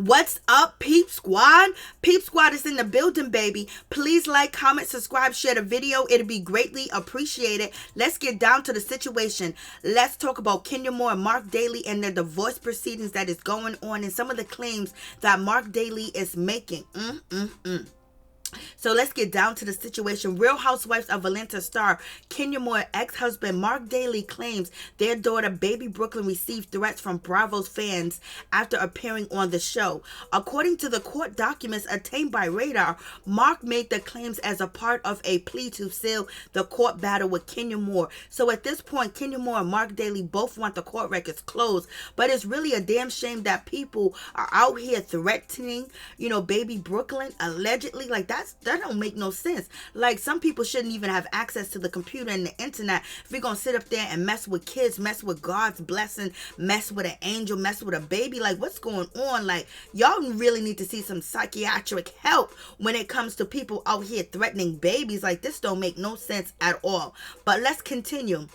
What's up, Peep Squad? Peep Squad is in the building, baby. Please like, comment, subscribe, share the video. It'll be greatly appreciated. Let's get down to the situation. Let's talk about Kenya Moore and Marc Daly and the divorce proceedings that is going on and some of the claims that Marc Daly is making. So let's get down to the situation. Real Housewives of Atlanta star Kenya Moore's ex-husband Marc Daly claims their daughter Baby Brooklyn received threats from Bravo's fans after appearing on the show. According to the court documents obtained by Radar, Marc made the claims as a part of a plea to seal the court battle with Kenya Moore. So at this point, Kenya Moore and Marc Daly both want the court records closed, but it's really a damn shame that people are out here threatening, Baby Brooklyn allegedly. Like that don't make no sense. Like, some people shouldn't even have access to the computer and the internet if we're gonna sit up there and mess with kids, mess with God's blessing, mess with an angel, mess with a baby. Like, what's going on? Like, y'all really need to see some psychiatric help when it comes to people out here threatening babies. Like, this don't make no sense at all. But let's continue.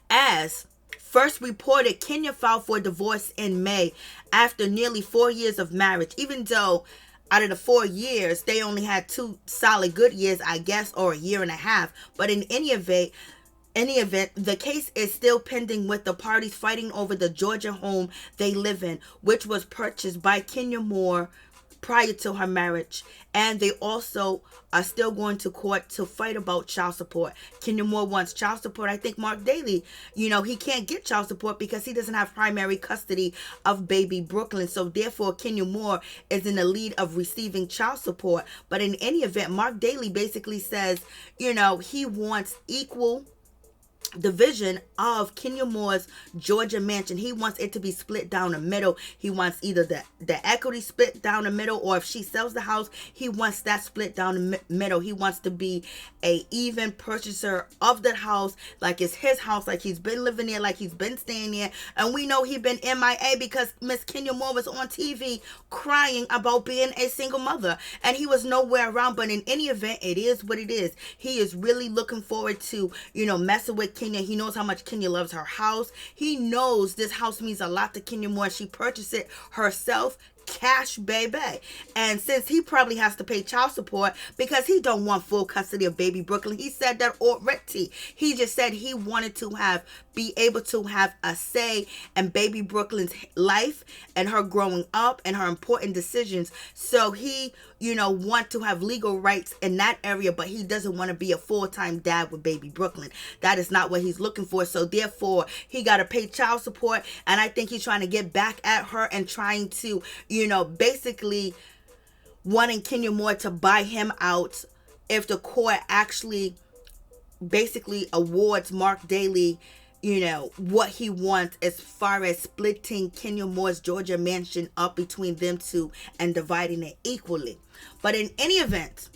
As first reported, Kenya filed for divorce in May after nearly 4 years of marriage, even though out of the 4 years, they only had 2 solid good years, I guess, or a year and a half. But in any event, the case is still pending, with the parties fighting over the Georgia home they live in, which was purchased by Kenya Moore prior to her marriage. And they also are still going to court to fight about child support. Kenya Moore wants child support. I think Marc Daly, he can't get child support because he doesn't have primary custody of Baby Brooklyn. So therefore, Kenya Moore is in the lead of receiving child support. But in any event, Marc Daly basically says, he wants equal division of Kenya Moore's Georgia mansion. He wants it to be split down the middle. He wants either the equity split down the middle, or if she sells the house, he wants that split down the middle. He wants to be a even purchaser of the house, like it's his house, like he's been living there, like he's been staying there. And we know he's been MIA because Miss Kenya Moore was on TV crying about being a single mother, and he was nowhere around. But in any event, it is what it is. He is really looking forward to, messing with Kenya. He knows how much Kenya loves her house. He knows this house means a lot to Kenya Moore. She purchased it herself, cash, baby. And since he probably has to pay child support because he don't want full custody of Baby Brooklyn, he said that already. He just said he wanted to be able to have a say in Baby Brooklyn's life and her growing up and her important decisions. So he, want to have legal rights in that area, but he doesn't want to be a full-time dad with Baby Brooklyn. That is not what he's looking for. So therefore, he got to pay child support. And I think he's trying to get back at her and trying to, basically wanting Kenya Moore to buy him out if the court actually basically awards Marc Daly, what he wants as far as splitting Kenya Moore's Georgia mansion up between them two and dividing it equally. But in any event,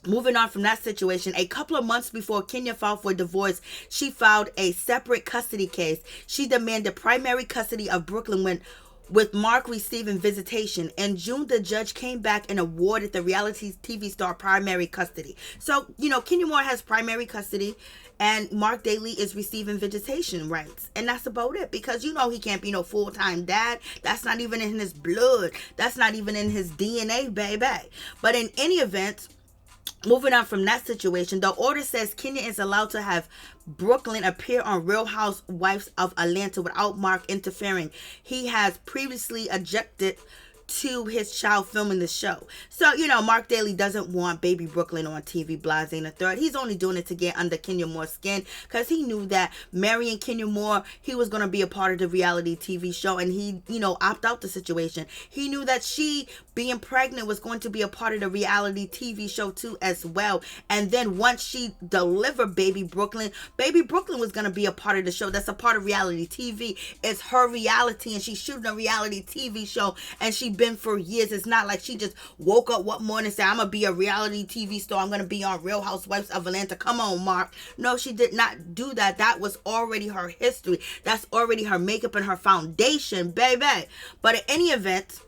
moving on from that situation, a couple of months before Kenya filed for divorce, she filed a separate custody case. She demanded primary custody of Brooklyn with Marc receiving visitation. In June, the judge came back and awarded the reality TV star primary custody. So, Kenya Moore has primary custody and Marc Daly is receiving visitation rights. And that's about it, because he can't be no full-time dad. That's not even in his blood. That's not even in his DNA, baby. But in any event, moving on from that situation, the order says Kenya is allowed to have Brooklyn appear on Real Housewives of Atlanta without Marc interfering. He has previously objected to his child filming the show. So, Marc Daly doesn't want Baby Brooklyn on TV, blase and a third. He's only doing it to get under Kenya Moore's skin because he knew that marrying Kenya Moore, he was going to be a part of the reality TV show, and he, opt out the situation. He knew that she being pregnant was going to be a part of the reality TV show too as well. And then once she delivered Baby Brooklyn was going to be a part of the show. That's a part of reality TV. It's her reality, and she's shooting a reality TV show, and she been for years. It's not like she just woke up one morning and said, I'm gonna be a reality TV star, I'm gonna be on Real Housewives of Atlanta. Come on, Marc. No, she did not do that. That was already her history. That's already her makeup and her foundation, baby. But in any event,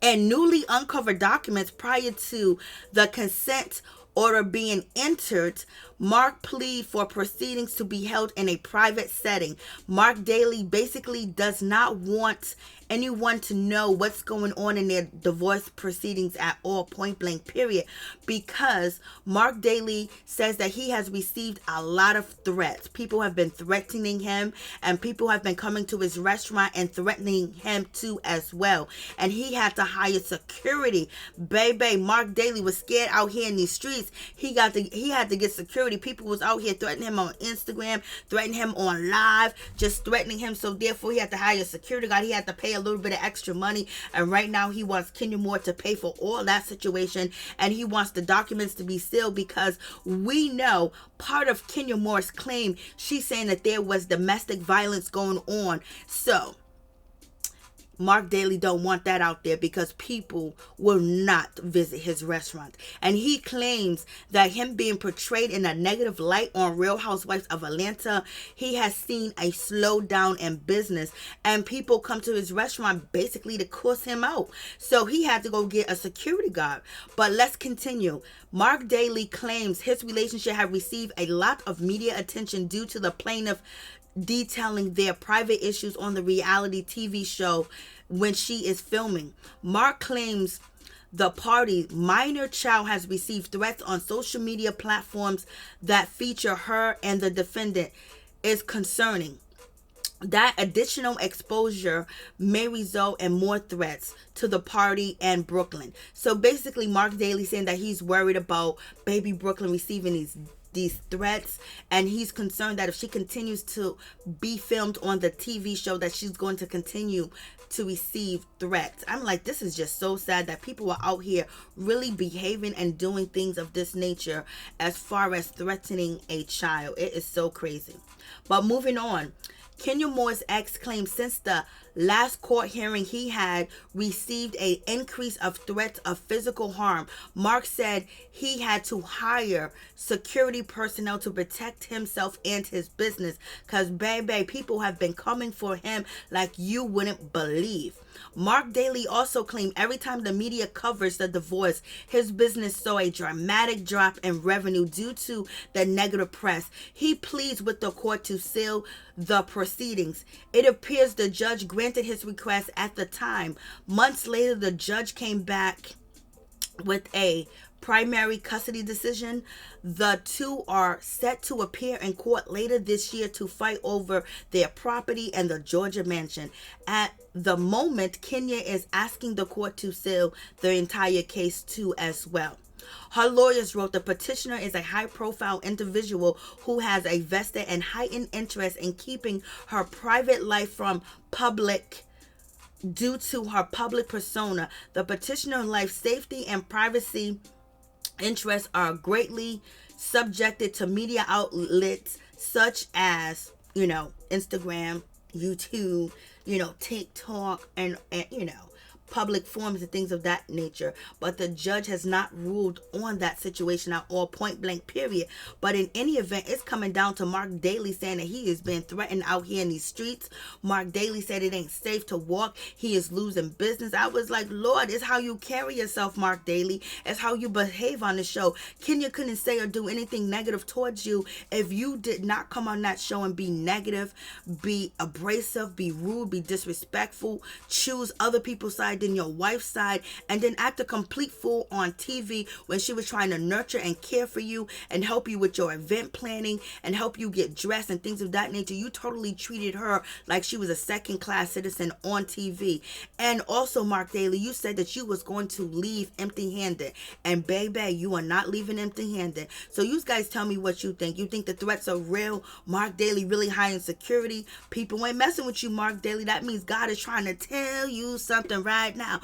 and newly uncovered documents prior to the consent order being entered, Mark pleaded for proceedings to be held in a private setting. Marc Daly basically does not want anyone to know what's going on in their divorce proceedings at all, point blank, period, because Marc Daly says that he has received a lot of threats. People have been threatening him, and people have been coming to his restaurant and threatening him too as well, and he had to hire security. Baby, Marc Daly was scared out here in these streets. He had to get security. People was out here threatening him on Instagram, threatening him on live, just threatening him, so therefore he had to hire a security guard. He had to pay a little bit of extra money, and right now he wants Kenya Moore to pay for all that situation, and he wants the documents to be sealed, because we know part of Kenya Moore's claim, she's saying that there was domestic violence going on. So Marc Daly don't want that out there, because people will not visit his restaurant. And he claims that him being portrayed in a negative light on Real Housewives of Atlanta, he has seen a slowdown in business, and people come to his restaurant basically to cuss him out. So he had to go get a security guard. But let's continue. Marc Daly claims his relationship had received a lot of media attention due to the plaintiff detailing their private issues on the reality TV show when she is filming. Marc claims the party minor child has received threats on social media platforms that feature her and the defendant is concerning. That additional exposure may result in more threats to the party and Brooklyn. So basically, Marc Daly saying that he's worried about baby Brooklyn receiving these threats, and he's concerned that if she continues to be filmed on the TV show, that she's going to continue to receive threats. I'm like, this is just so sad that people are out here really behaving and doing things of this nature as far as threatening a child. It is so crazy. But moving on, Kenya Moore's ex claims since the last court hearing he had received an increase of threats of physical harm. Marc said he had to hire security personnel to protect himself and his business, because baby, people have been coming for him like you wouldn't believe. Marc Daly also claimed every time the media covers the divorce, his business saw a dramatic drop in revenue due to the negative press. He pleads with the court to seal the proceedings. It appears the judge granted his request at the time. Months later, the judge came back with a primary custody decision. The two are set to appear in court later this year to fight over their property and the Georgia mansion. At the moment, Kenya is asking the court to seal the entire case too as well. Her lawyers wrote the petitioner is a high-profile individual who has a vested and heightened interest in keeping her private life from public due to her public persona. The petitioner's life safety and privacy interests are greatly subjected to media outlets such as, Instagram, YouTube, TikTok, and public forums and things of that nature. But the judge has not ruled on that situation at all, point blank, period. But in any event, it's coming down to Marc Daly saying that he is being threatened out here in these streets. Marc Daly said it ain't safe to walk. He is losing business. I was like, Lord, it's how you carry yourself, Marc Daly. It's how you behave on the show. Kenya couldn't say or do anything negative towards you if you did not come on that show and be negative, be abrasive, be rude, be disrespectful, choose other people's side than your wife's side, and then act a complete fool on TV when she was trying to nurture and care for you and help you with your event planning and help you get dressed and things of that nature. You totally treated her like she was a second-class citizen on TV. And also, Marc Daly, you said that you was going to leave empty-handed, and baby, you are not leaving empty-handed. So you guys tell me what you think. You think the threats are real? Marc Daly really high in security? People ain't messing with you, Marc Daly. That means God is trying to tell you something right now.